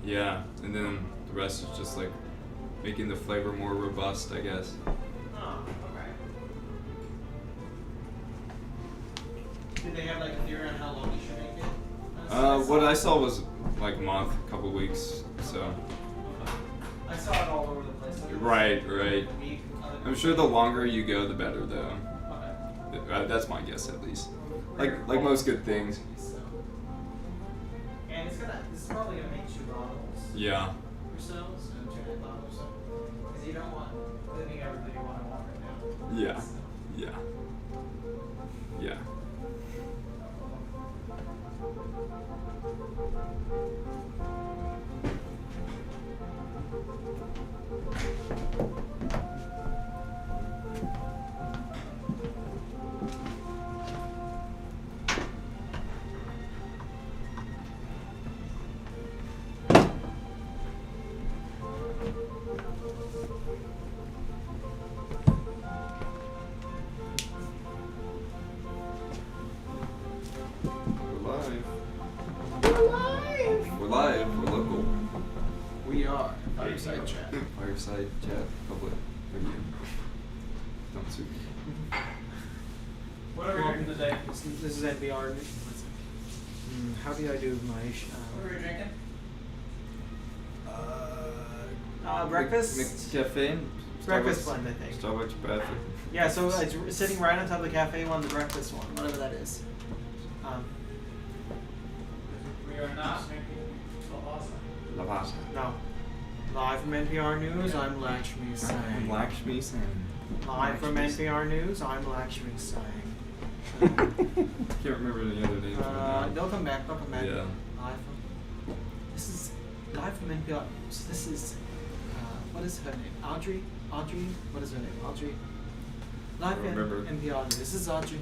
Yeah, and then the rest is just like making the flavor more robust, I guess. Oh, okay. Did they have like a theory on how long you should make it? What I saw was like a month, a couple weeks, so. Okay. I saw it all over the place. Like, Right. a week, I'm sure the longer you go, the better, though. Okay. That's my guess, at least. Like most good things. So. And this is probably gonna make 2 bottles. Yeah. Or so, 2 bottles or so. Because you don't want living everybody want right now. Yeah. So. Yeah. Yeah. We're live. We're local. We are Fireside Chat. Fireside Chat, public review. Don't sue me. What are we drinking today? This is NPR. How do I do my What are we drinking? breakfast? McCafe? Breakfast blend, I think. Starbucks breakfast. Yeah, so it's sitting right on top of the cafe one, the breakfast one, whatever that is. We are not drinking Lavazza. No. Live from NPR News, I'm Lakshmi Singh. Lakshmi Singh. Live from NPR News, I'm Lakshmi Singh. Can't remember any other names. right now. They'll come back. Yeah. Live from. This is live from NPR. So this is. What is her name? Audrey. What is her name? Audrey. Live I don't from remember. NPR. This is Audrey.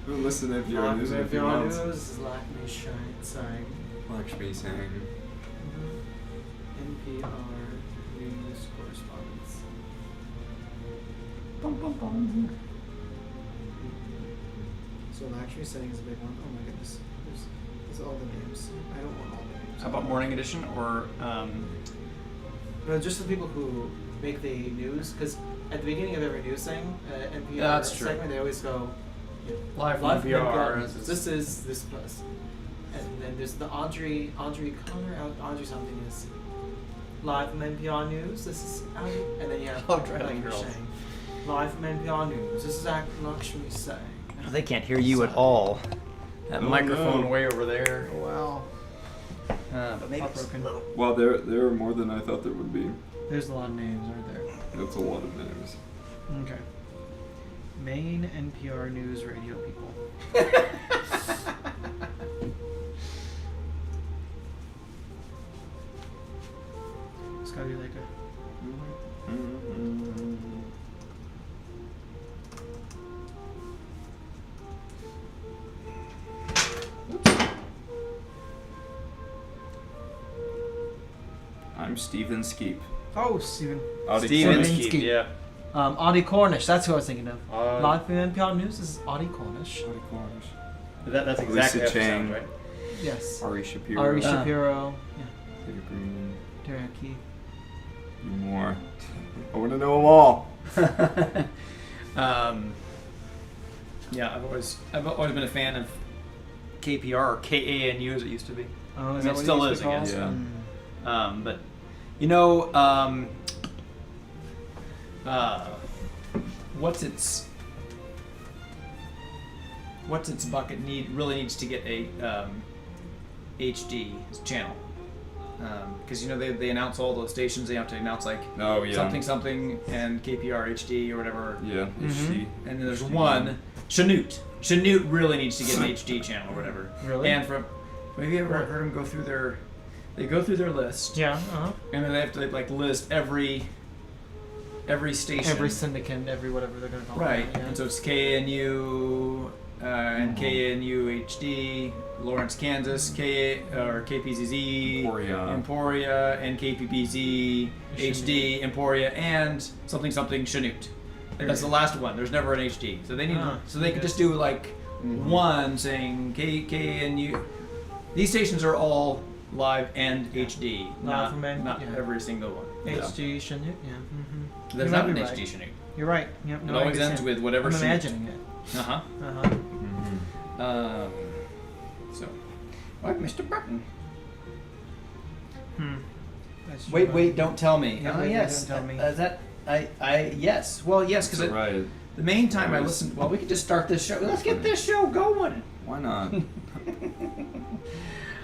We'll listen to NPR Live News from in a few NPR months. News. This is Lakshmi Singh. Lakshmi Singh. NPR News correspondence. So Lakshmi Singh is a big one. Oh my goodness. There's all the names. I don't want all the names. How about Morning Edition or No, just the people who make the news, because at the beginning of every news thing, NPR Yeah, that's true. segment, they always go Live from live from NPR. NPR. This is this plus, and then there's the Audrey Connor, Audrey something is live from NPR News. This is Audrey, and then you have Oh, Driving like you're Girls. saying, live from NPR News. This is Lakshmi Singh. They can't hear you at all. That Oh, microphone no. way over there. Wow. But maybe Pop it's broken. little. Well, there are more than I thought there would be. There's a lot of names, aren't there? That's a lot of names. Okay. Main NPR News radio people. It's gotta be like a. I'm Steven Skeep. Oh, Stephen. Audie Steven Cornish. Skeep. Skeep, yeah. Audie Cornish. That's who I was thinking of. Audie- Live from NPR News is Audie Cornish. Audie Cornish. That's Lisa exactly how it Chang. sounds, right? Yes. Ari Shapiro. Ari Ah. Shapiro. David Green. Yeah. Derek Keith. More. I want to know them all. Yeah, I've always been a fan of KPR or KANU as it used to be. Oh, I mean, is it that what still it is, used to I be guess. called? Yeah. But you know, what's its bucket really needs to get a HD channel, because you know they announce all those stations. They have to announce like Oh yeah. something and KPR HD or whatever. Yeah. Mhm. HD. And then there's HD. one Chanute. Chanute really needs to get an HD channel or whatever. Really? And from have you ever heard them go through their list? Yeah. And then they have to like list every station. Every syndicate, every whatever they're gonna call Right. it. Yeah. And so it's KNU and KNU HD, Lawrence, Kansas, KPZZ, Emporia, and KPPZ HD, Emporia, and something Chanute. That's the last one. There's never an HD. So they need Ah, so they could okay. just do like one saying KNU These stations are all live and HD, Live not from N- not yeah. every single one. HD Chinook, yeah. Mm-hmm. There's You not might an be HD right. Chinook. You're right. Yep. It No, I always ends understand. with whatever I'm Chinook. imagining it. Uh-huh. Uh-huh. So, what, Mr. Burton? That's Wait, true. wait, don't tell me. Yeah, Oh, wait, yes. don't tell me. Yes. Well, yes, It's because alright. the main time I Always. listened, well, we could just start this show. Let's get this show going. Why not?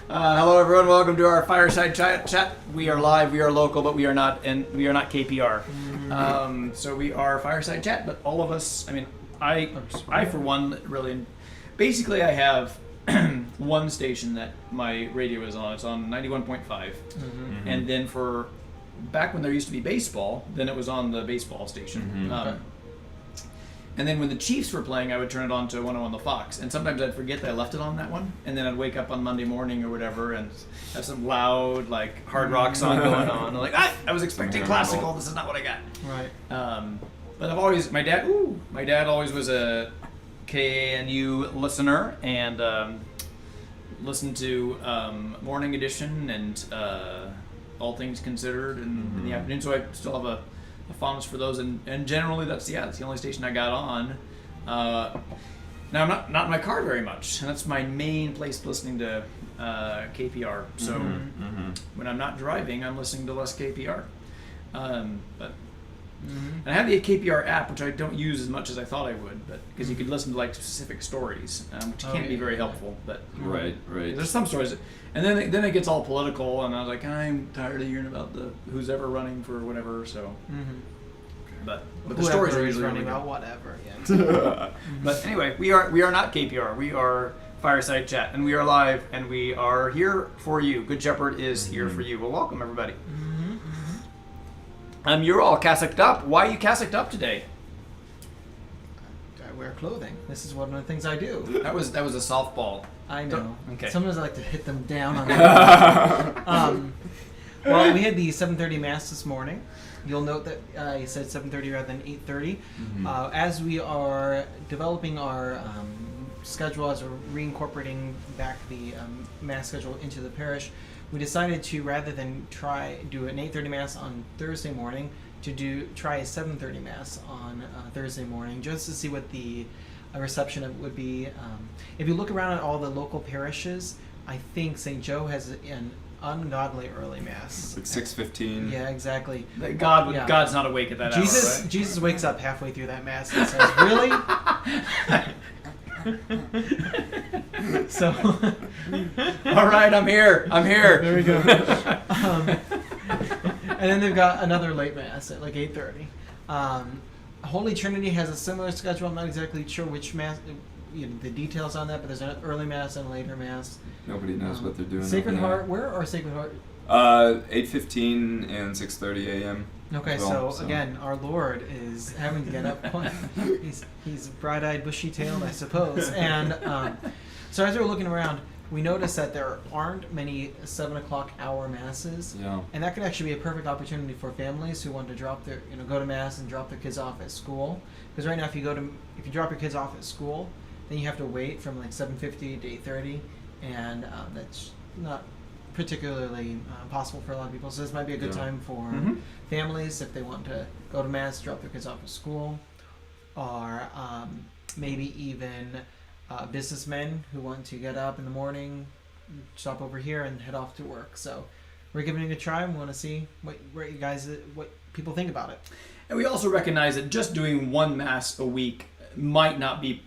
Hello, everyone. Welcome to our fireside chat. We are live, we are local, but we are not KPR. So we are fireside chat, but all of us. I mean, I for one, really, basically, I have one station that my radio is on. It's on 91.5, and then for back when there used to be baseball, then it was on the baseball station. Okay. And then when the Chiefs were playing, I would turn it on to 101 The Fox. And sometimes I'd forget that I left it on that one. And then I'd wake up on Monday morning or whatever and have some loud, like, hard rock song going on. I'm like, I was expecting classical. This is not what I got. Right. But I've always, my dad always was a KANU listener and listened to Morning Edition and All Things Considered in the afternoon. So I still have a fondness for those, and generally that's the only station I got on. Now I'm not in my car very much, and that's my main place listening to KPR. So when I'm not driving, I'm listening to less KPR. But and I have the KPR app, which I don't use as much as I thought I would, but because you could listen to like specific stories, which can't be very helpful. But Right. there's some stories, and then it gets all political, and I was like, I'm tired of hearing about who's ever running for whatever. So, but the stories are usually running really about good. whatever. Yeah. But anyway, we are not KPR. We are Fireside Chat, and we are live, and we are here for you. Good Shepherd is here for you. Well, welcome everybody. You're all cassocked up. Why are you cassocked up today? I wear clothing. This is one of the things I do. That was a softball. I know. Okay. Sometimes I like to hit them down on the Well, we had the 7:30 mass this morning. You'll note that I said 7:30 rather than 8:30. As we are developing our schedule, as we're reincorporating back the mass schedule into the parish, we decided to, rather than do an 8:30 mass on Thursday morning, to try a 7:30 mass on Thursday morning, just to see what the reception of would be. If you look around at all the local parishes, I think St. Joe has an ungodly early mass. Like 6:15. Yeah, exactly. Yeah. God's not awake at that hour, right? Jesus wakes up halfway through that mass and says, "Really?" So, All right, I'm here. there we go. And then they've got another late mass at like 8:30. Holy Trinity has a similar schedule. I'm not exactly sure which mass, the details on that, but there's an early mass and a later mass. Nobody knows what they're doing. Sacred over there. Heart, where are Sacred Heart? 8:15 and 6:30 a.m. Okay, Well, so again, our Lord is having to get up. He's bright-eyed, bushy-tailed, I suppose. And so as we were looking around, we noticed that there aren't many 7 o'clock hour masses. Yeah. And that could actually be a perfect opportunity for families who want to drop their, go to mass and drop their kids off at school. Because right now, if you drop your kids off at school, then you have to wait from like 7:50 to 8:30, and that's not particularly possible for a lot of people. So this might be a good time for families if they want to go to mass, drop their kids off at school, or maybe even businessmen who want to get up in the morning, stop over here, and head off to work. So we're giving it a try, and we want to see what people think about it. And we also recognize that just doing one mass a week might not be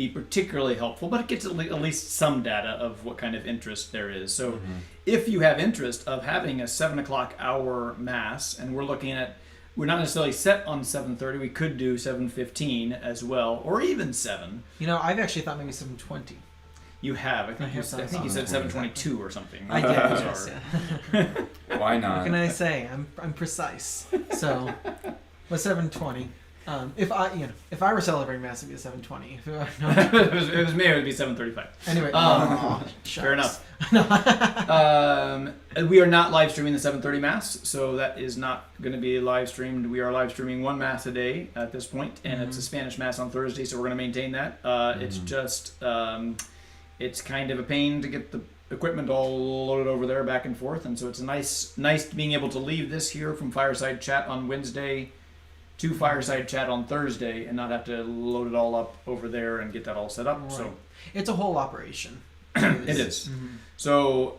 particularly helpful, but it gets at least some data of what kind of interest there is. So if you have interest of having a 7 o'clock hour mass, and we're not necessarily set on 7:30, we could do 7:15 as well, or even 7. I've actually thought maybe 7:20. You have. I think you said 7:22 or something. I did. Yes, Yeah. Why not? What can I say? I'm precise. So, with 7:20, if I were celebrating mass, it'd be a 7:20. If it was me, it would be 7:35. Anyway, fair enough. We are not live streaming the 7:30 mass, so that is not going to be live streamed. We are live streaming one mass a day at this point, and it's a Spanish mass on Thursday, so we're going to maintain that. It's just it's kind of a pain to get equipment all loaded over there back and forth, and so it's nice being able to leave this here from Fireside Chat on Wednesday to Fireside Chat on Thursday and not have to load it all up over there and get that all set up. Right. So It's a whole operation. it is. Mhm. So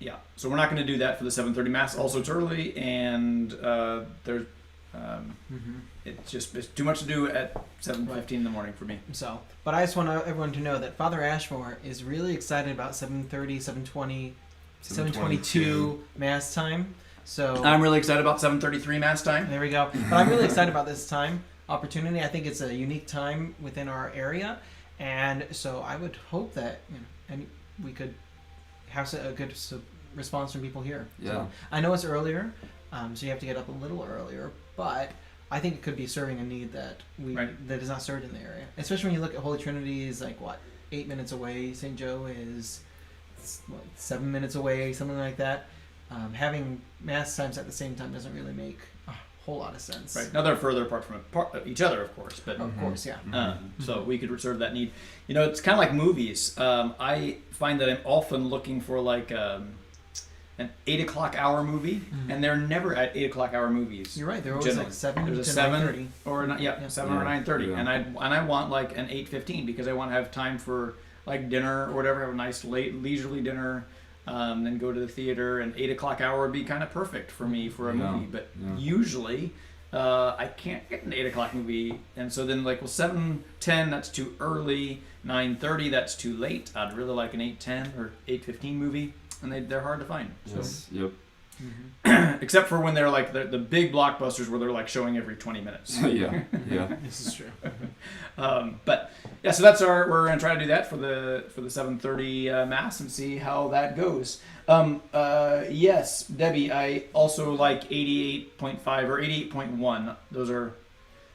yeah, so we're not going to do that for the 7:30 mass. Also, it's early, and there's it's too much to do at 7:15 in the morning for me. So, but I just want everyone to know that Father Ashmore is really excited about 7:30, 7:20, 7:22 mass time. So I'm really excited about 7:33 mass time. there we go. But I'm really excited about this time opportunity. I think it's a unique time within our area, and so I would hope that and we could have a good response from people here. Yeah. So, I know it's earlier, so you have to get up a little earlier, but I think it could be serving a need that that is not served in the area. Especially when you look at Holy Trinity is like 8 minutes away. St. Joe is 7 minutes away, something like that. Having mass times at the same time doesn't really make a whole lot of sense. Right. Now they're further apart from each other, of course, but Of course, yeah. so we could serve that need. It's kind of like movies. I find that I'm often looking for like an 8 o'clock hour movie, and they're never at 8 o'clock hour movies. You're right. They're always Generally. like 7 There's a to 7 9:30. or 7 or 9:30, Yeah. and I want like an 8:15 because I want to have time for like dinner or whatever, have a nice late leisurely dinner, then go to the theater. And 8 o'clock hour would be kind of perfect for me for a movie, but usually I can't get an 8 o'clock movie, and so then 7:10 that's too early, 9:30 that's too late. I'd really like an 8:10 or 8:15 movie, and they're hard to find. Yes. Yep. Except for when they're like the big blockbusters where they're like showing every 20 minutes. Yeah. This is true. But yeah, so we're gonna try to do that for the 7:30 mass and see how that goes. Yes, Debbie, I also like 88.5 or 88.1. Those are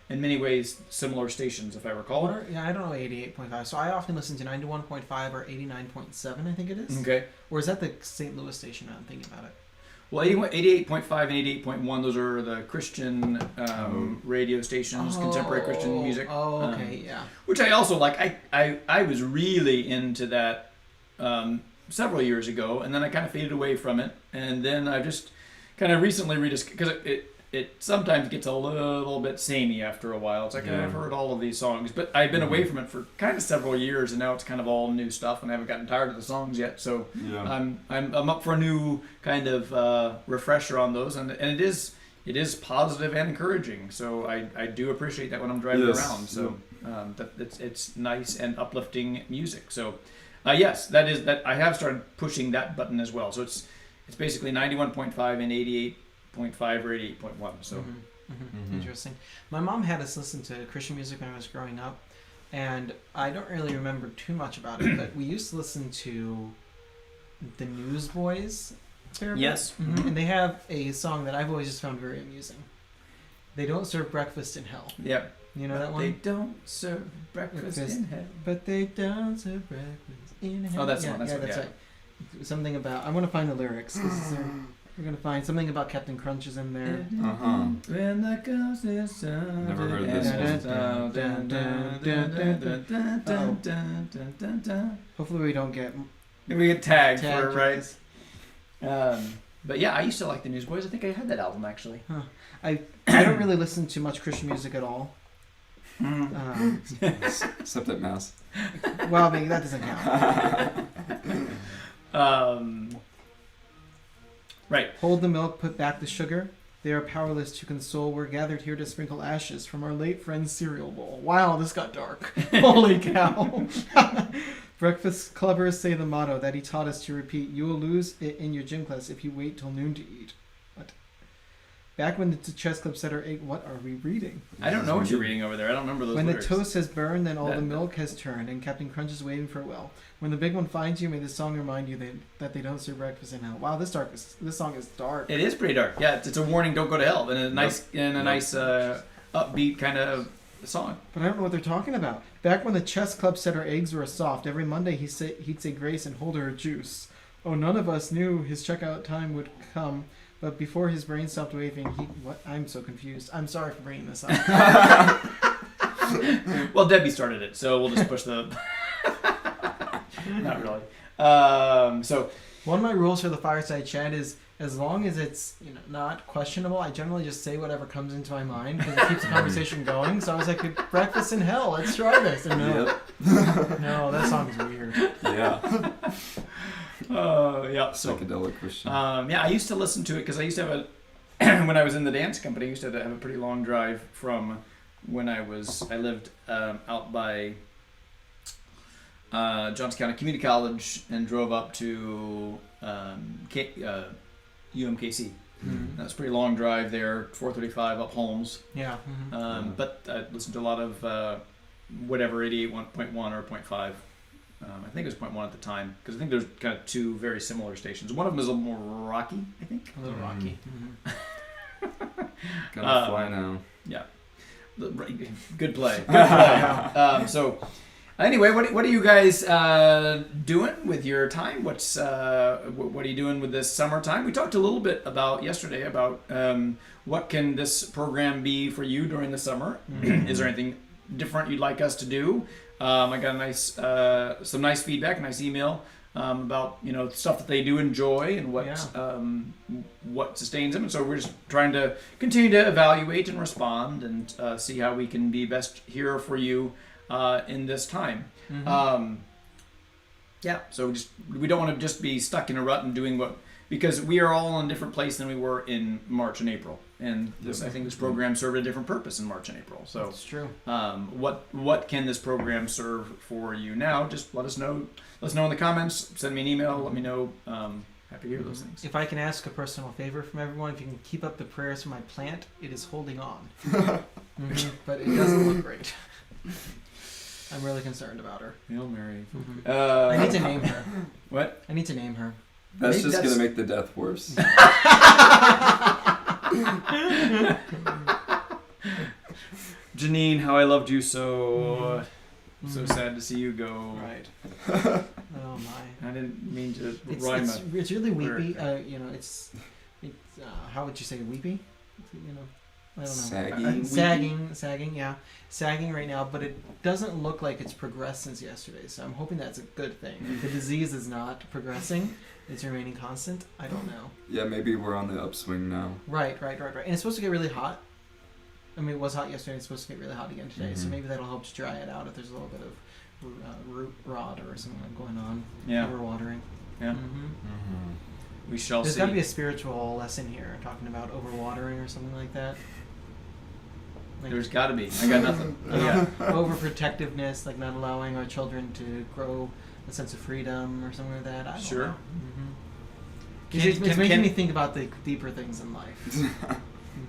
in many ways similar stations, if I recall. I don't know 88.5. So I often listen to 91.5 or 89.7, I think it is. Okay. Or is that the St. Louis station? I'm thinking about it. Well, 88.5 and 88.1, those are the Christian radio stations, contemporary Christian music. Oh, okay, yeah. Which I also like. I was really into that several years ago, and then I kind of faded away from it. And then I've just kind of recently rediscovered, because it sometimes gets a little bit samey after a while. It's like I've heard all of these songs, but I've been away from it for kind of several years, and now it's kind of all new stuff, and I haven't gotten tired of the songs yet. So I'm up for a new kind of refresher on those, and it is positive and encouraging. So I do appreciate that when I'm driving around. So it's nice and uplifting music. So yes, that I have started pushing that button as well. So it's basically 91.5 and 88.5 or 88.1. So Interesting. My mom had us listen to Christian music when I was growing up, and I don't really remember too much about it, but we used to listen to the Newsboys. yes, And they have a song that I've always just found very amusing. They don't serve breakfast in hell. yeah. You know that one? They don't serve breakfast in heaven. But they don't serve breakfast in heaven. Oh, that's the one. That's yeah. right. Something about, I want to find the lyrics, because we're going to find something about Captain Crunch is in there. When the ghost is sounded. Never heard this one. Hopefully we don't get We get tagged for tagged it, with right? this. But yeah, I used to like the Newsboys. I think I had that album actually. I don't really listen to much Christian music at all. Except at mass. Well, maybe that doesn't count. Right. Hold the milk, put back the sugar. They are powerless to console. We're gathered here to sprinkle ashes from our late friend's cereal bowl. Wow, this got dark. Holy cow. Breakfast clubbers say the motto that he taught us to repeat. You will lose it in your gym class if you wait till noon to eat. What? Back when the chess club said our egg, what are we reading? I don't know what you're reading over there. I don't remember those When lyrics. the toast has burned, then all the milk has turned, and Captain Crunch is waiting farewell. When the big one finds you, may this song remind you that they don't serve breakfast in hell. Wow, this song is dark. It is pretty dark. Yeah, it's a warning. Don't go to hell. And a nice upbeat kind of song. But I don't know what they're talking about. Back when the chess club said our eggs were soft, every Monday he'd say grace and hold her a juice. Oh, none of us knew his checkout time would come, but before his brain stopped waving, what? I'm so confused. I'm sorry for bringing this up. Well, Debbie started it, so we'll just push the. Not really. So One of my rules for the fireside chat is as long as it's not questionable, I generally just say whatever comes into my mind because it keeps the conversation going. So I was like, breakfast in hell, let's try this. And no, no, that song's weird. Yeah. yeah. So Psychedelic Christian. yeah, I used to listen to it because I used to have when I was in the dance company, I used to have a pretty long drive from when I lived out by Johnson County Community College and drove up to UMKC. Mhm. That's a pretty long drive there, 435 up Holmes. Yeah. Mhm. But I listened to a lot of whatever 88.1 or 0.5. I think it was 0.1 at the time because I think there's kind of two very similar stations. One of them is a little more rocky, I think. A little rocky. Gonna fly now. Yeah. Good play. Good play. So, anyway, what are you guys doing with your time? What are you doing with this summertime? We talked a little bit yesterday about what can this program be for you during the summer. Is there anything different you'd like us to do? I got some nice feedback, a nice email about stuff that they do enjoy and what sustains them, and so we're just trying to continue to evaluate and respond and see how we can be best here for you in this time. So we don't want to just be stuck in a rut and doing because we are all in a different place than we were in March and April, and I think this program served a different purpose in March and April. So That's true. what can this program serve for you now? Just let us know. Let us know in the comments. Send me an email. Let me know. Happy to hear those things. If I can ask a personal favor from everyone, if you can keep up the prayers for my plant, it is holding on. But it doesn't look great. I'm really concerned about her. Hail Mary. I need to name her. What? I need to name her. That's Maybe just gonna make the death worse. Janine, how I loved you so. So sad to see you go. Right. Oh my. I didn't mean to It's rhyme it's really weepy. word. It's how would you say weepy? I don't know. Sagging, yeah, sagging right now. But it doesn't look like it's progressed since yesterday. So I'm hoping that's a good thing. If the disease is not progressing, it's remaining constant. I don't know. Yeah, maybe we're on the upswing now. Right. And it's supposed to get really hot. I mean, it was hot yesterday. It's supposed to get really hot again today. So maybe that'll help to dry it out if there's a little bit of root rot or something like going on. Yeah. Overwatering. Yeah. We shall There's see. got to be a spiritual lesson here talking about overwatering or something like that. Like, There's got to be. I got nothing. Yeah. overprotectiveness, like not allowing our children to grow a sense of freedom or something like that. I don't Sure. know. Can- It's can- making can- me think about the deeper things in life.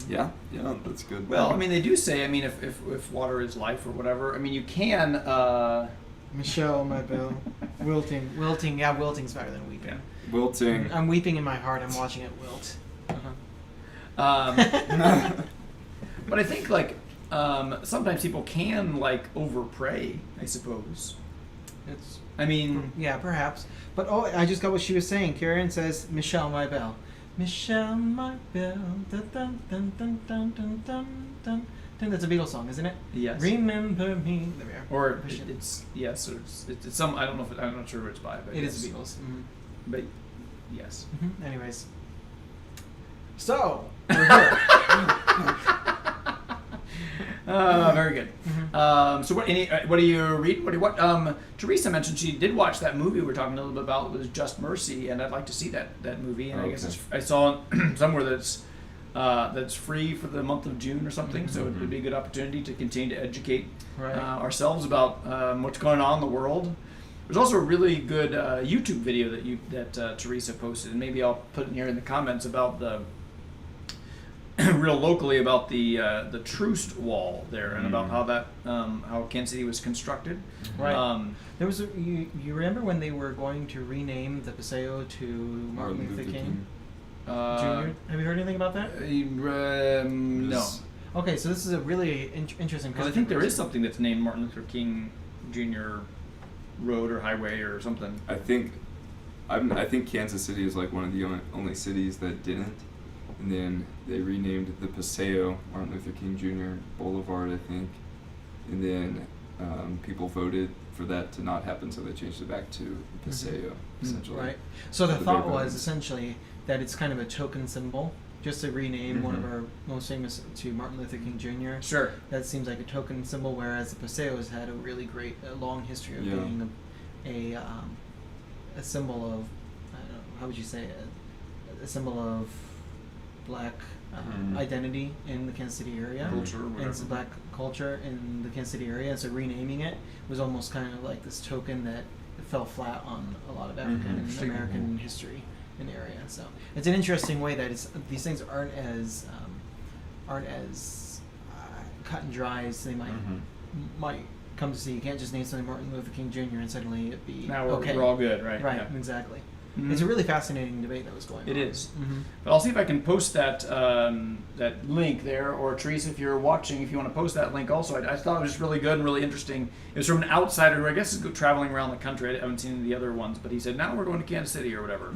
Yeah, that's good. Well, I mean, they do say. I mean, if water is life or whatever. I mean, you can. Michelle, my belle. Wilting. Yeah, wilting's better than weeping. Yeah. Wilting. I'm weeping in my heart. I'm watching it wilt. But I think sometimes people can over pray. I suppose. It's I mean, yeah, perhaps. But I just got what she was saying. Karen says, "Michelle, my belle." Michelle, my belle. Dun, dun, dun, dun, dun, dun, dun, dun, dun. That's a Beatles song, isn't it? yes. Remember me. There we are. Or Push it. it's yes, or it's some. I don't know if I'm not sure who it's by, but It yes. is the Beatles. But yes. Anyways. So, we're here. Very good. So what are you reading? What Teresa mentioned she did watch that movie we were talking a little bit about. It was Just Mercy, and I'd like to see that movie. And I guess I saw somewhere that's free for the month of June or something. So it would be a good opportunity to continue to educate Right. ourselves about what's going on in the world. There's also a really good YouTube video that Teresa posted, and maybe I'll put it here in the comments about the real locally about the Troost Wall there and about how that how Kansas City was constructed. Right. There was you remember when they were going to rename the Paseo to Martin Luther King Jr.? Have you heard anything about that? No. Okay, so this is a really interesting. Because I think there is something that's named Martin Luther King Jr. Road or highway or something. I think Kansas City is one of the only cities that didn't, and then they renamed the Paseo Martin Luther King Jr. Boulevard, I think, and then people voted for that to not happen, so they changed it back to Paseo, essentially. Right. So the The thought big was ones. essentially that it's kind of a token symbol, just to rename one of Mhm. our most famous to Martin Luther King Jr. Sure. That seems like a token symbol, whereas the Paseo has had a really great, long history of Yeah. being a symbol of, I don't know, how would you say it? A symbol of black Mhm. identity in the Kansas City area. Culture, And it's whatever. black culture in the Kansas City area, so renaming it was almost kind of like this token that fell flat on a lot of African Interesting. American history in the area. So it's an interesting way that these things aren't as cut and dry as they might come to see. You can't just name something Martin Luther King Jr. and suddenly it be Now we're, okay. we're all good, right? Right, Yeah. exactly. Mhm. It's a really fascinating debate that was going on. It is. Mm-hmm. But I'll see if I can post that that link there, or Teresa, if you're watching, if you want to post that link also. I thought it was just really good and really interesting. It was from an outsider who I guess is traveling around the country. I haven't seen the other ones, but he said, now we're going to Kansas City or whatever.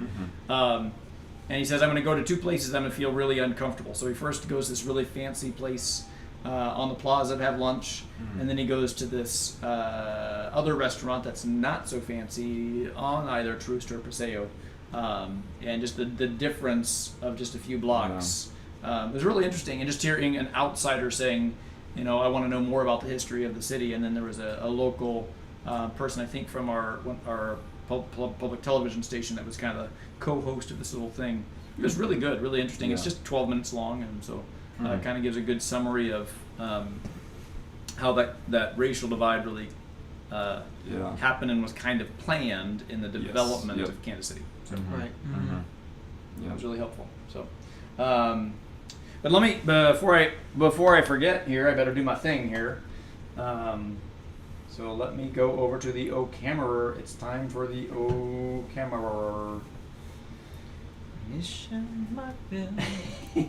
And he says, I'm going to go to 2 places I'm going to feel really uncomfortable. So he first goes to this really fancy place on the plaza to have lunch, and then he goes to this other restaurant that's not so fancy on either Troost or Paseo. And just the difference of just a few blocks it was really interesting. And just hearing an outsider saying, you know, I want to know more about the history of the city. And then there was a local person, I think from our public television station, that was kind of the co-host of this little thing. It was really good, really interesting. It's Yeah. just 12 minutes long, and so kind of gives a good summary of how that racial divide really happened and was kind of planned in the development Yep. of Kansas City. So Right. it was really helpful. So, but let me before I forget here, I better do my thing here. So let me go over to the O camera. It's time for the O camera. Mission Markville.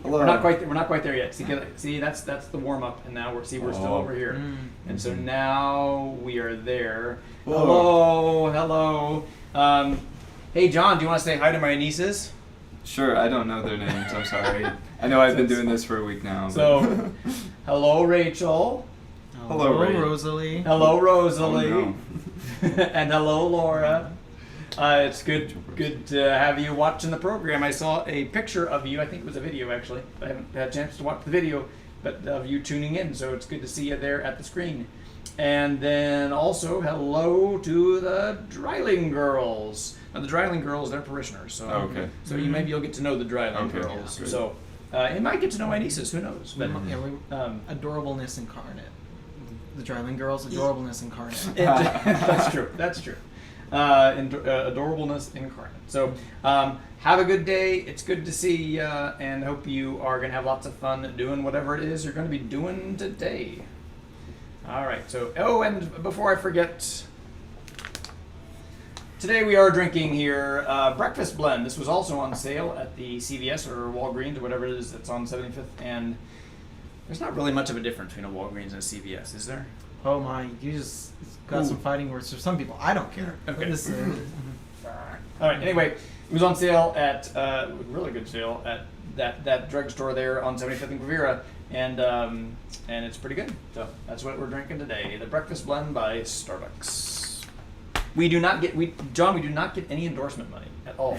Hello. We're not quite there yet. See, that's the warm up, and now we're still over here. And so now we are there. Whoa. Hello. Hey John, do you want to say hi to my nieces? Sure, I don't know their names. I'm sorry. I know I've been doing this for a week now. but- So, hello Rachel. Hello, Ray. Rosalie. Hello Rosalie. Oh, And hello Laura. It's good to have you watching the program. I saw a picture of you. I think it was a video actually. I haven't had a chance to watch the video, but of you tuning in. So it's good to see you there at the screen. And then also hello to the Dryling girls. Now the Dryling girls, they're parishioners. So Okay. So maybe you'll get to know the Dryling Okay, girls. great. So you might get to know my nieces. Who knows? But Adorableness incarnate. The Dryling Girls, adorableness incarnate. That's true. That's true. Adorableness incarnate. So, have a good day. It's good to see you, and hope you are going to have lots of fun doing whatever it is you're going to be doing today. All right. So, and before I forget, today we are drinking here breakfast blend. This was also on sale at the CVS or Walgreens or whatever it is that's on 75th, and there's not really much of a difference between a Walgreens and a CVS, is there? Oh my, you just got some fighting words for some people. I don't care. Okay. This, All right. Anyway, it was on sale at really good sale at that drugstore there on 75th and Quivira, and it's pretty good. So that's what we're drinking today: the breakfast blend by Starbucks. We do not get John. We do not get any endorsement money at all.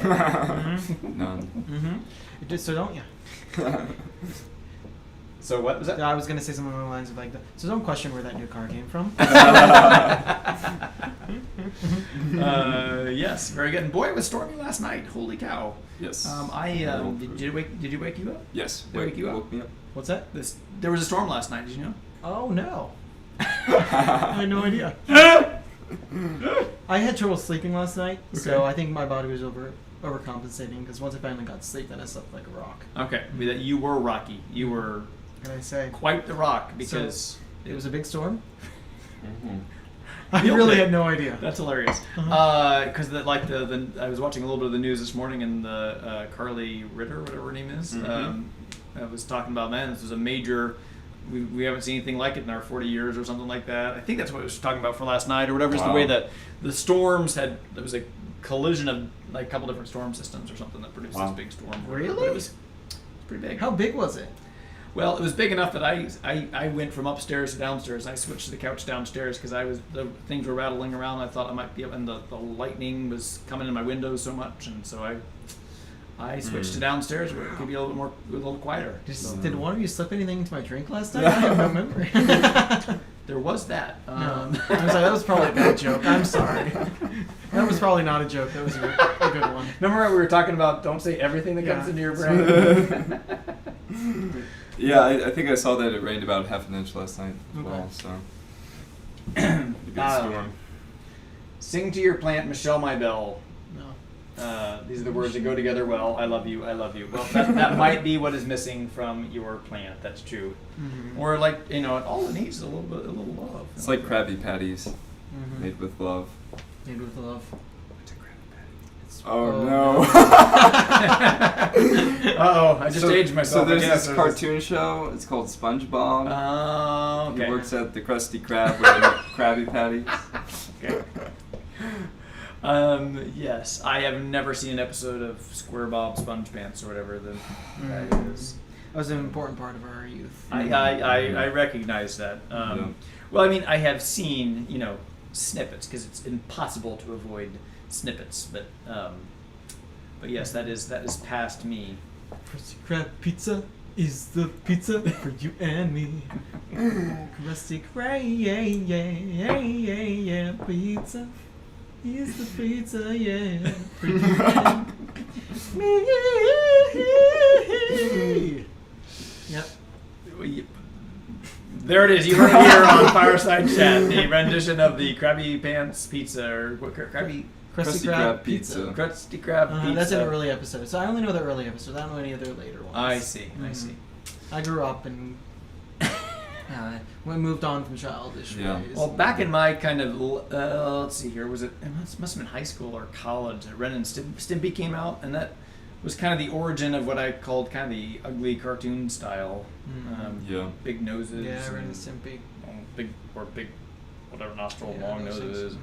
None. So don't you? So what was that? I was gonna say something along the lines of like, so don't question where that new car came from. Yes, very good. And boy, it was stormy last night. Holy cow! Yes. Did it wake you up? Yes. Did it wake you up? Woke me up. What's that? There was a storm last night. Did you know? Oh no. I had no idea. I had trouble sleeping last night, so Okay. I think my body was overcompensating because once I finally got to sleep, then I slept like a rock. Okay, that you were rocky. You were Can I say? quite the rock because It was a big storm. Mm-hmm. I Built really it. had no idea. that's hilarious. Because I was watching a little bit of the news this morning, and the Carly Ritter, whatever her name is, I was talking about, man, this was a major. We haven't seen anything like it in our 40 years or something like that. I think that's what I was talking about for last night or whatever. Is the way that the storms there was a collision of like a couple different storm systems or something that produced this big storm. Really? But it was pretty big. How big was it? Well, it was big enough that I went from upstairs to downstairs. I switched to the couch downstairs because the things were rattling around. I thought I might be able, and the lightning was coming in my windows so much, and so I switched to downstairs where it could be a little quieter. Did one of you slip anything into my drink last night? I don't remember. There was that. No. I'm sorry, that was probably a bad joke. I'm sorry. That was probably not a joke. That was a good one. Remember we were talking about don't say everything that comes into your brain? Yeah, I think I saw that it rained about half an inch last night as well, so. A good storm. Sing to your plant, Michelle My Belle. No. These are the words that go together well. I love you, I love you. Well, that might be what is missing from your plant. That's true. Mm-hmm. Or like, all it needs is a little love. It's like Krabby Patties, Mm-hmm. made with love. Made with love. What's a Krabby Patty? It's, Oh no. Uh-oh, I just aged myself. So there's I guess. this cartoon show, it's called SpongeBob. Oh, okay. He works at the Krusty Krab with the Krabby Patties. Okay. Yes, I have never seen an episode of Square Bob SpongePants or whatever that is. That was an important part of our youth. I recognize that. Yeah. Well, I mean, I have seen, snippets because it's impossible to avoid snippets, but yes, that is past me. Krusty Krab pizza is the pizza for you and me. Krusty Krab, yeah, pizza is the pizza, yeah, for you and me. Yep. There it is. You heard it here on Fireside Chat, the rendition of the Krabby Pants Pizza, or what, Krabby Krusty Krab pizza. Krusty Krab pizza. That's an early episode, so I only know the early episodes. I don't know any other later ones. I see. Mhm. I see. I grew up and we moved on from childish Yeah. ways. Well, back in my kind of let's see here, it must have been high school or college. Ren and Stimpy came out, and that was kind of the origin of what I called kind of the ugly cartoon style. Yeah. Big noses. Yeah, Ren and Stimpy. Big whatever nostril, Yeah, long those noses.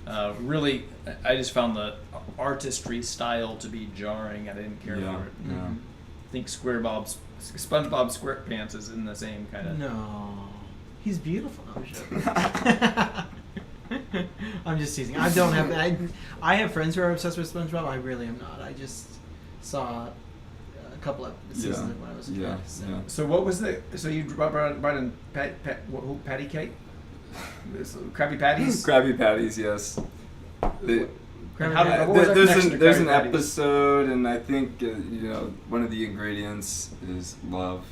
things. Really, I just found the artistry style to be jarring. I didn't care Yeah. for it. Yeah. I think SpongeBob SquarePants is in the same kind of. No, he's beautiful. No, I'm joking. I'm just teasing. I don't have. I have friends who are obsessed with SpongeBob. I really am not. I just saw a couple of seasons of it when I was a kid. Yeah. So. Yeah. So what was so you brought in patty cake? Krabby Patties? Krabby Patties, yes. Krabby What was our There's connection to there's Krabby an Patties? episode, and I think one of the ingredients is love.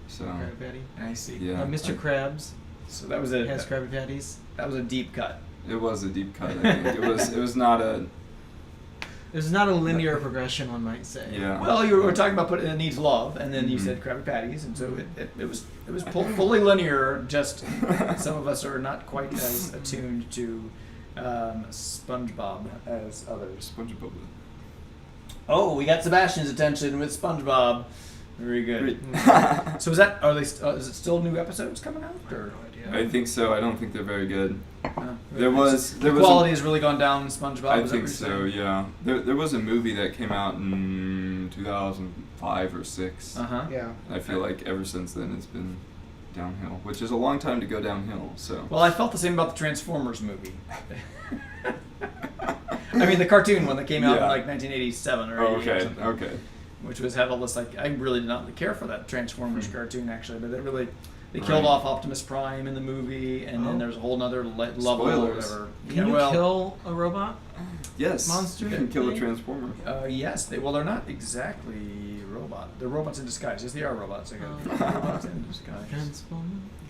So Krabby Patty. I see. yeah, Mr. Krabs So that was has Krabby Patties. that was a deep cut. It was a deep cut. I think it was not a There's not a linear progression, one might say. yeah. Well, you were talking about it needs love, and then you Mhm. said Krabby Patties, and so it was fully linear. Just some of us are not quite as attuned to SpongeBob as others. SpongeBob. Oh, we got Sebastian's attention with SpongeBob. Very good. Great. So is it still new episodes coming out? Or? I think so. I don't think they're very good. The quality has really gone down in SpongeBob. I is that think what so. you're saying? Yeah. There was a movie that came out in 2005 or 6. Uh-huh. Yeah. I feel like ever since then it's been downhill, which is a long time to go downhill. So. Well, I felt the same about the Transformers movie. I mean, the cartoon one that came out in Yeah. like 1987 or 88 or Okay. something. Okay. Which had all this I really did not care for that Transformers cartoon actually, but they killed Right. off Optimus Prime in the movie, and then there's a whole nother level or Spoilers. whatever. Can you kill a robot? Yes. Monster You can kill a thing? transformer. Yes, they're not exactly robot. They're robots in disguise. Yes, they are robots. I Oh. guess. Robots in disguise. Transformer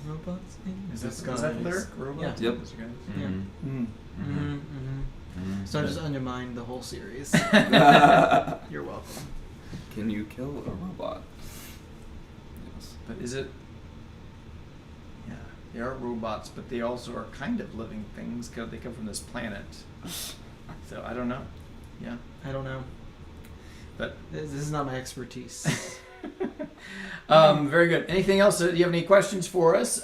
robots in Is that disguise. the lyric? Robots Yeah. in Yep. disguise. Yeah. Mhm. Mm-hmm. Mhm. So I just undermined the whole series. You're welcome. Can you kill a robot? Yes. But is it? Yeah, they are robots, but they also are kind of living things because they come from this planet. So I don't know. Yeah, I don't know. but This is not my expertise. very good. Anything else? Do you have any questions for us?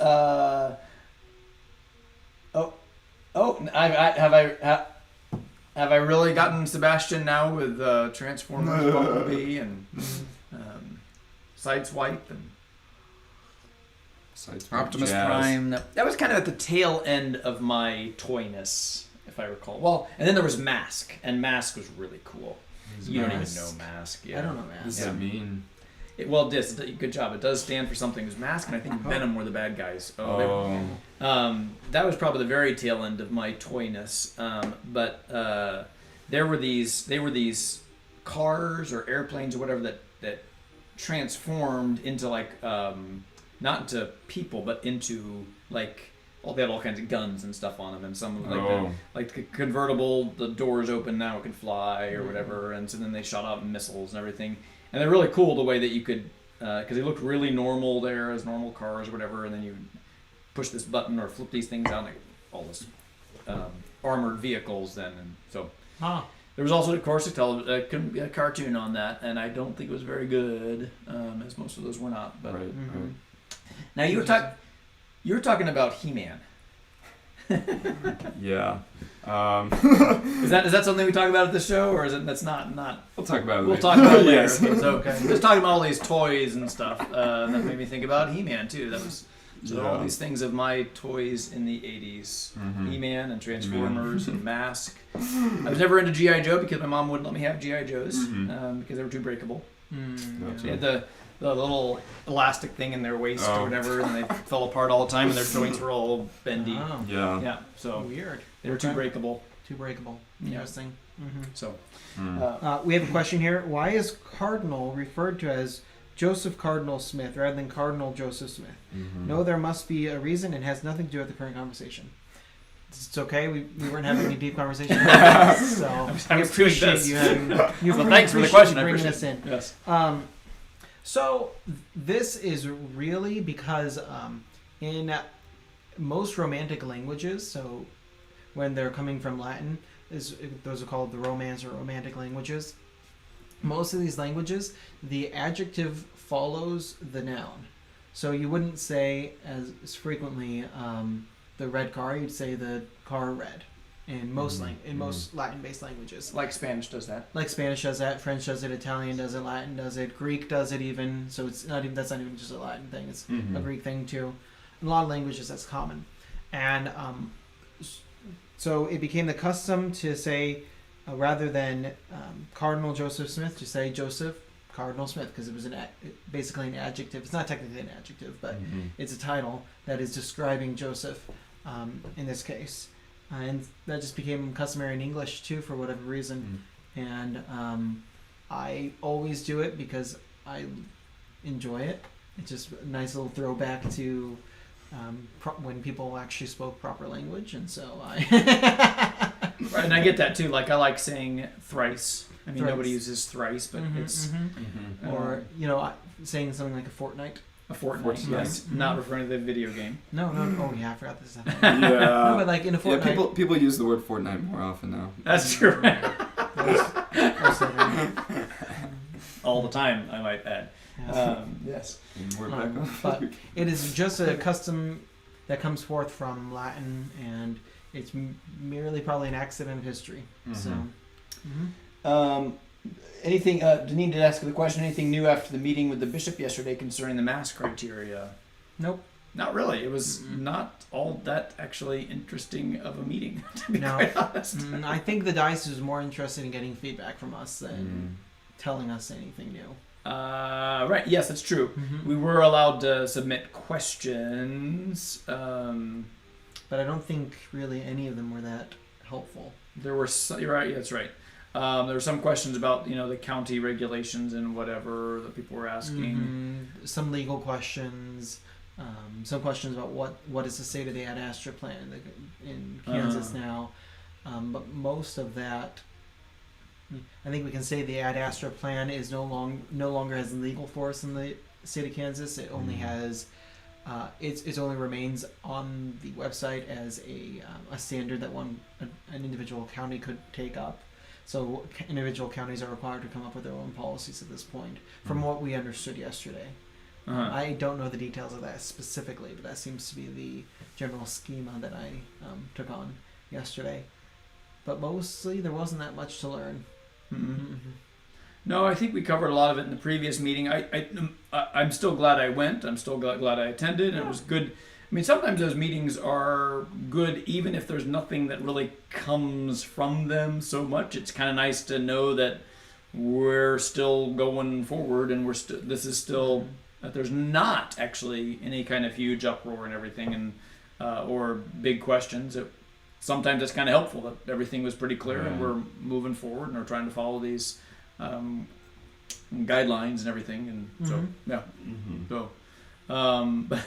Have I really gotten Sebastian now with Transformers, Bumblebee, and Sideswipe, and Besides from Optimus Jazz. Prime. That was kind of at the tail end of my toyness, if I recall. Well, and then there was Mask, and Mask was really cool. You don't even know Mask. Yeah. I don't know What does Mask. that mean? Well, good job. It does stand for something. It was Mask, and I think Venom were the bad guys. That was probably the very tail end of my toyness. But they were these cars or airplanes or whatever that transformed into like not into people, but into like they had all kinds of guns and stuff on them, and some like the convertible, the doors open now, it could fly or whatever, and so then they shot out missiles and everything. And they're really cool the way that you could, because they looked really normal there as normal cars or whatever, and then you push this button or flip these things out, like all this armored vehicles then. And so there was also, of course, a cartoon on that, and I don't think it was very good, as most of those were not. But Right. now you were talking about He-Man. Yeah. Is that something we talk about at the show, or is it that's not? We'll talk about it We'll later. talk about it later. Yes. Okay, so just talking about all these toys and stuff that made me think about He-Man too. That was all these things of my toys in the 80s. He-Man and Transformers and Mask. I was never into G.I. Joe because my mom wouldn't let me have G.I. Joes because they were too breakable. They had the little elastic thing in their waist or whatever, and they fell apart all the time, and their joints were all bendy. Oh. Yeah, so Weird. they were too breakable. Too breakable. Yeah. Interesting. So We have a question here. Why is Cardinal referred to as Joseph Cardinal Smith rather than Cardinal Joseph Smith? No, there must be a reason and has nothing to do with the current conversation. It's okay. We weren't having any deep conversation about this, so I we appreciate this. you having. Well, thanks for the question. I Bringing appreciate us in. Yes. So this is really because in most Romantic languages, so when they're coming from Latin, those are called the Romance or Romantic languages. Most of these languages, the adjective follows the noun. So you wouldn't say as frequently the red car, you'd say the car red. In most most Latin-based languages, Like Spanish does that. like Spanish does that, French does it, Italian does it, Latin does it, Greek does it even. So it's not even that's not even just a Latin thing; it's a Greek thing too. In a lot of languages, that's common, and so it became the custom to say rather than Cardinal Joseph Smith, to say Joseph Cardinal Smith because it was basically an adjective. It's not technically an adjective, but it's a title that is describing Joseph in this case. And that just became customary in English too, for whatever reason. And I always do it because I enjoy it. It's just a nice little throwback to when people actually spoke proper language, and so I. Right, and I get that too. Like I like saying thrice. I mean, Thrice. nobody uses thrice, but it's or saying something like a fortnight. a fortnight. Yes, not referring to the video game. No. Oh yeah, I forgot this. No, Yeah. but like in a Yeah, fortnight. people use the word Fortnite more often now. That's true. Also, All the time, I might add. Yes. And we're back on. But it is just a custom that comes forth from Latin, and it's merely probably an accident of history. So, Anything? Deneen did ask the question. Anything new after the meeting with the bishop yesterday concerning the mass criteria? nope. Not really. It was not all that actually interesting of a meeting, to be No. quite honest. I think the diocese was more interested in getting feedback from us than telling us anything new. Right. Yes, that's true. We were allowed to submit questions. But I don't think really any of them were that helpful. There were you're right. That's right. There were some questions about the county regulations and whatever that people were asking. Some legal questions. Some questions about what is the state of the Ad Astra plan in Kansas now. But most of that, I think we can say the Ad Astra plan is no longer has legal force in the state of Kansas. It only has it only remains on the website as a standard that an individual county could take up. So individual counties are required to come up with their own policies at this point, from what we understood yesterday. I don't know the details of that specifically, but that seems to be the general schema that I took on yesterday. But mostly, there wasn't that much to learn. No, I think we covered a lot of it in the previous meeting. I'm still glad I went. I'm still glad I attended, and it was good. I mean, sometimes those meetings are good, even if there's nothing that really comes from them so much. It's kind of nice to know that we're still going forward, and this is still that there's not actually any kind of huge uproar and everything, and or big questions. Sometimes it's kind of helpful that everything was pretty clear, and we're moving forward, and we're trying to follow these guidelines and everything, and so yeah. So, but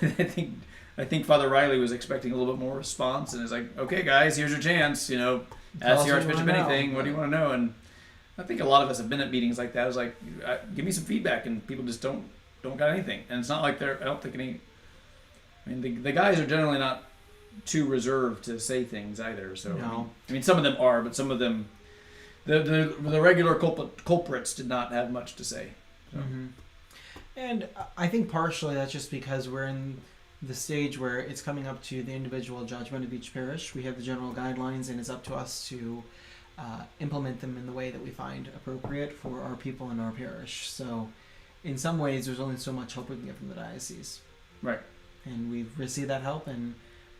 I think Father Riley was expecting a little bit more response, and is like, "Okay, guys, here's your chance. You know, ask the Archbishop anything. What do you want to know?" And I think a lot of us have been at meetings like that. It's like, give me some feedback, and people just don't got anything. And it's not like I don't think any. I mean, the guys are generally not too reserved to say things either. So No. I mean, some of them are, but some of them, the regular culprits did not have much to say. So. And I think partially that's just because we're in the stage where it's coming up to the individual judgment of each parish. We have the general guidelines, and it's up to us to implement them in the way that we find appropriate for our people in our parish. So in some ways, there's only so much help we can get from the diocese. Right. And we've received that help, and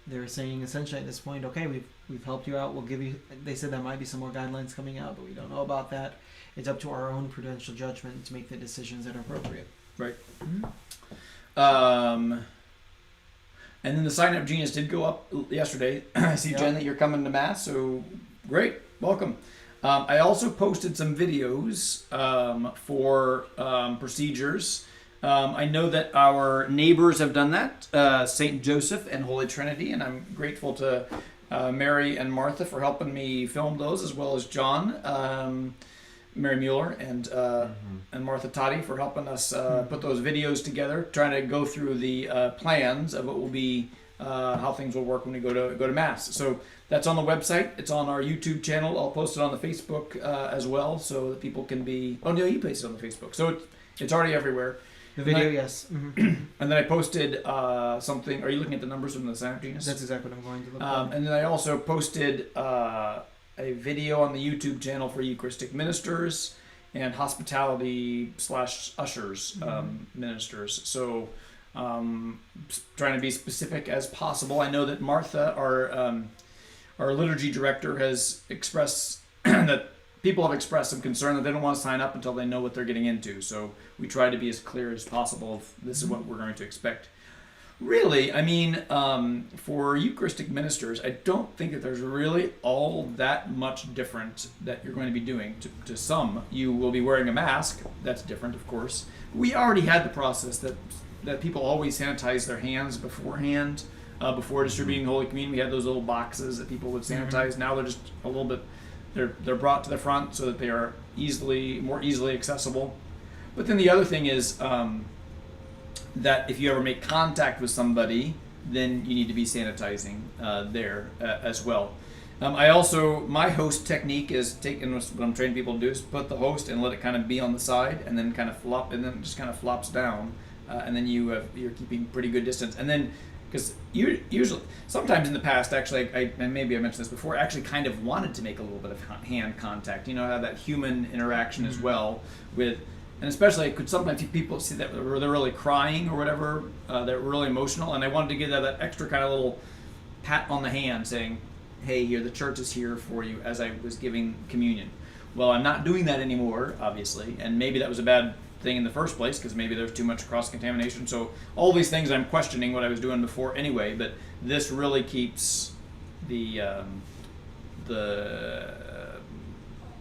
they're saying essentially at this point, okay, we've helped you out. We'll give you. They said there might be some more guidelines coming out, but we don't know about that. It's up to our own prudential judgment to make the decisions that are appropriate. Right. And then the sign up genius did go up yesterday. I see, Jen, that you're coming to Mass, so great. Welcome. I also posted some videos for procedures. I know that our neighbors have done that, St. Joseph and Holy Trinity, and I'm grateful to Mary and Martha for helping me film those, as well as John, Mary Mueller, and Martha Toddy for helping us put those videos together, trying to go through the plans of what will be how things will work when we go to Mass. So that's on the website. It's on our YouTube channel. I'll post it on the Facebook as well, so that people can be. Oh no, you placed it on the Facebook, so it's already everywhere. The video, yes. And then I posted something. Are you looking at the numbers from the Sign Up Genius? That's exactly what I'm going to look at. And then I also posted a video on the YouTube channel for Eucharistic ministers and hospitality / ushers ministers. So trying to be specific as possible. I know that Martha, our liturgy director, has expressed that people have expressed some concern that they don't want to sign up until they know what they're getting into. So we try to be as clear as possible if this is what we're going to expect. Really, I mean, for Eucharistic ministers, I don't think that there's really all that much different that you're going to be doing. To some, you will be wearing a mask. That's different, of course. We already had the process that people always sanitize their hands beforehand, before distributing Holy Communion. We had those little boxes that people would sanitize. Now they're just a little bit, they're brought to the front so that they are more easily accessible. But then the other thing is, that if you ever make contact with somebody, then you need to be sanitizing there as well. My host technique is what I'm training people to do is put the host and let it kind of be on the side, and then kind of flop, and then it just kind of flops down, and then you're keeping pretty good distance. And then, because usually, sometimes in the past, actually, and maybe I mentioned this before, I actually kind of wanted to make a little bit of hand contact, have that human interaction as well with. And especially, sometimes people see that they're really crying or whatever, they're really emotional, and I wanted to give that extra kind of little pat on the hand saying, hey, the church is here for you, as I was giving communion. Well, I'm not doing that anymore, obviously, and maybe that was a bad thing in the first place, because maybe there's too much cross-contamination. So all these things, I'm questioning what I was doing before anyway, but this really keeps the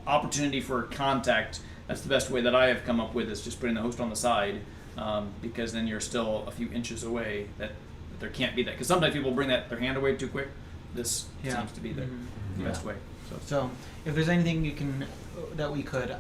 opportunity for contact. That's the best way that I have come up with, is just putting the host on the side, because then you're still a few inches away, that there can't be that. Because sometimes people bring their hand away too quick. This seems to be the best way. So if there's anything that we could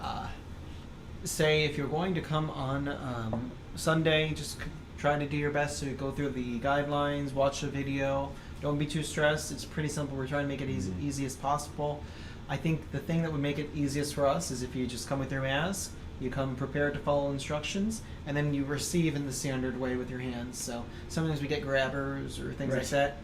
say, if you're going to come on Sunday, just try to do your best to go through the guidelines, watch the video. Don't be too stressed. It's pretty simple. We're trying to make it easy as possible. I think the thing that would make it easiest for us is if you just come with your mask, you come prepared to follow instructions, and then you receive in the standard way with your hands. So sometimes we get grabbers or things like that.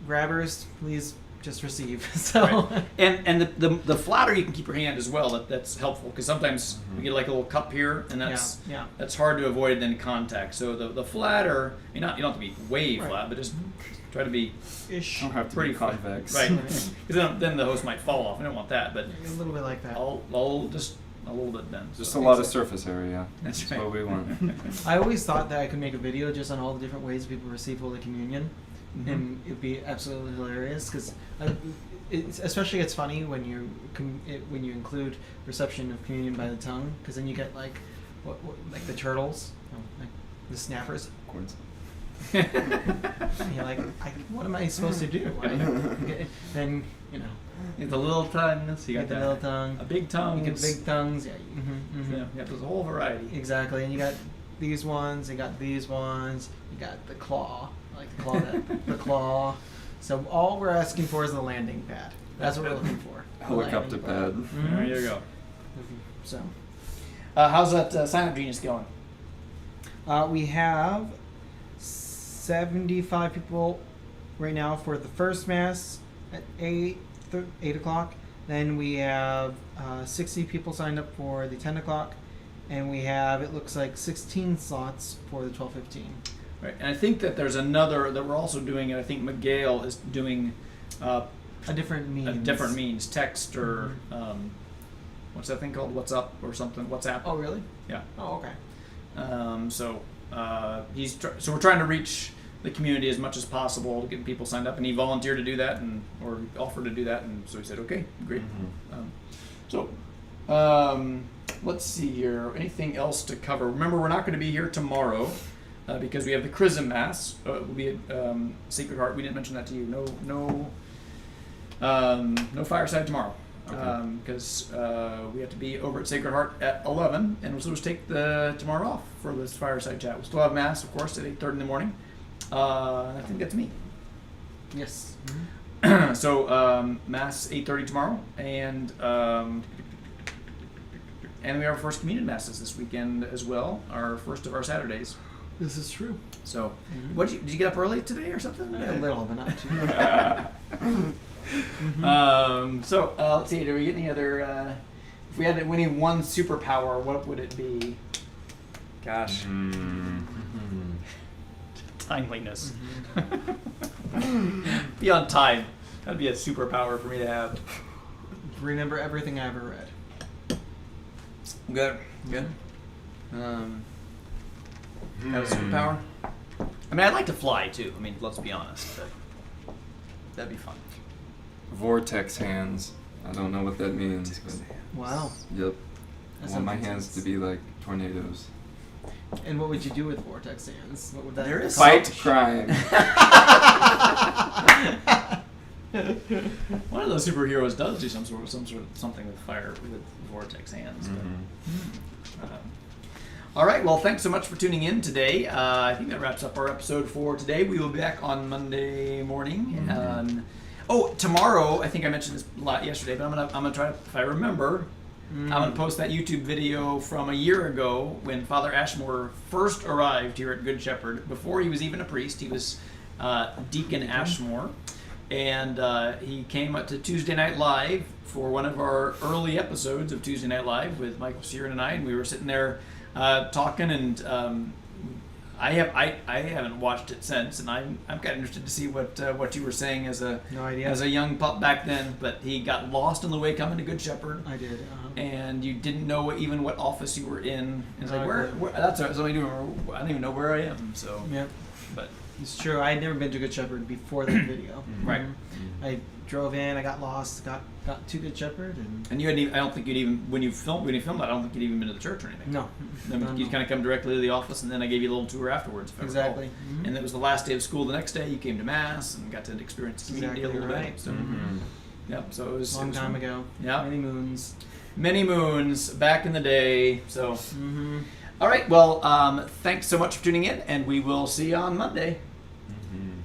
Grabbers, please just receive. So Right. And the flatter you can keep your hand as well. That's helpful because sometimes we get like a little cup here, and yeah. that's hard to avoid then contact. So the flatter, you don't have to be way Right. flat, but just try to be ish. Don't have to pretty be convex. right. Because then the host might fall off. I don't want that, but A little bit like that. I'll just a little bit then. Just So a lot of surface area. That's right. what we want. I always thought that I could make a video just on all the different ways people receive Holy Communion, and it'd be absolutely hilarious because, especially it's funny when when you include reception of communion by the tongue, because then you get like, what like the turtles, like the snappers. Corns. And you're like, what am I supposed to do? Then Get the little tongues. You you got get the that. little tongue. A big tongue. You get big tongues. Yeah. Yeah, you got this whole variety. Exactly, and you got these ones, you got these ones, you got the claw, like the claw, the claw. So all we're asking for is the landing pad. That's what we're looking for. The Helicopter landing pad. There you go. So How's that sign up genius going? we have 75 people right now for the first mass at 8 o'clock. Then we have 60 people signed up for the 10 o'clock, and we have, it looks like, 16 slots for the 12:15. Right, and I think that there's another that we're also doing, and I think McGale is doing A different means. text or what's that thing called? WhatsApp or something? WhatsApp. Oh, really? Yeah. Oh, okay. So we're trying to reach the community as much as possible, getting people signed up, and he volunteered to do that, or offered to do that, and so he said, okay, great. Let's see here. Anything else to cover? Remember, we're not going to be here tomorrow because we have the Chrism Mass. We'll be at Sacred Heart. We didn't mention that to you. No fireside tomorrow. Okay. Because we have to be over at Sacred Heart at 11, and we'll just take the tomorrow off for this fireside chat. We'll still have Mass, of course, at 8:30 in the morning. I think that's me. Yes. So Mass 8:30 tomorrow, and we have our first communion masses this weekend as well. Our first of our Saturdays. This is true. So, did you get up early today or something? A little, but not too. Let's see. Do we get any other? If we had to win one superpower, what would it be? Gosh. Timeliness. Be on time. That'd be a superpower for me to have. Remember everything I ever read. Good. Have a superpower? I mean, I'd like to fly too. I mean, let's be honest. But that'd be fun. Vortex hands. I don't know what that means. But Wow. yep. I That want my sounds hands to intense. be like tornadoes. And what would you do with vortex hands? What would that? There is Fight crime. One of those superheroes does do something with fire with vortex hands. But, all right. Well, thanks so much for tuning in today. I think that wraps up our episode for today. We will be back on Monday morning. Tomorrow. I think I mentioned this a lot yesterday, but I'm gonna try to, if I remember. I'm going to post that YouTube video from a year ago when Father Ashmore first arrived here at Good Shepherd. Before he was even a priest, he was Deacon Ashmore. And he came up to Tuesday Night Live for one of our early episodes of Tuesday Night Live with Michael Sheeran and I. And we were sitting there talking, and I haven't watched it since, and I'm kind of interested to see what you were saying as a No idea. as a young pup back then. But he got lost on the way coming to Good Shepherd. I did. And you didn't know even what office you were in. It's like, No, where that's what I was only doing. I don't even know where I am. So, Yep. but It's true. I had never been to Good Shepherd before that video. Right. I drove in. I got lost. Got to Good Shepherd, and you hadn't even, I don't think you'd even when you filmed that. I don't think you'd even been to the church or anything. no. I mean, you kind of come directly to the office, and then I gave you a little tour afterwards. If I recall. Exactly. And it was the last day of school. The next day, you came to Mass and got to experience the community Exactly a little right. bit. So, Mm-hmm. yep. So it was Long it was time fun. ago. Yeah. Many moons. Many moons back in the day. So, Mm-hmm. all right. Well, thanks so much for tuning in, and we will see you on Monday.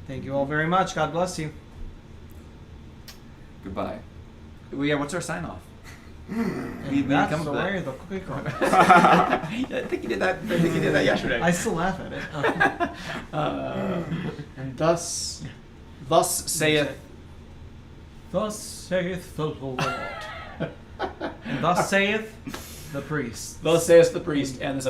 Thank you all very much. God bless you. Goodbye. What's our sign off? And that's come the up with way the cookie crumbles. I think you did that. I think you did that yesterday. I still laugh at it. And thus saith Thus saith the Lord. And thus saith the priest. Thus saith the priest and the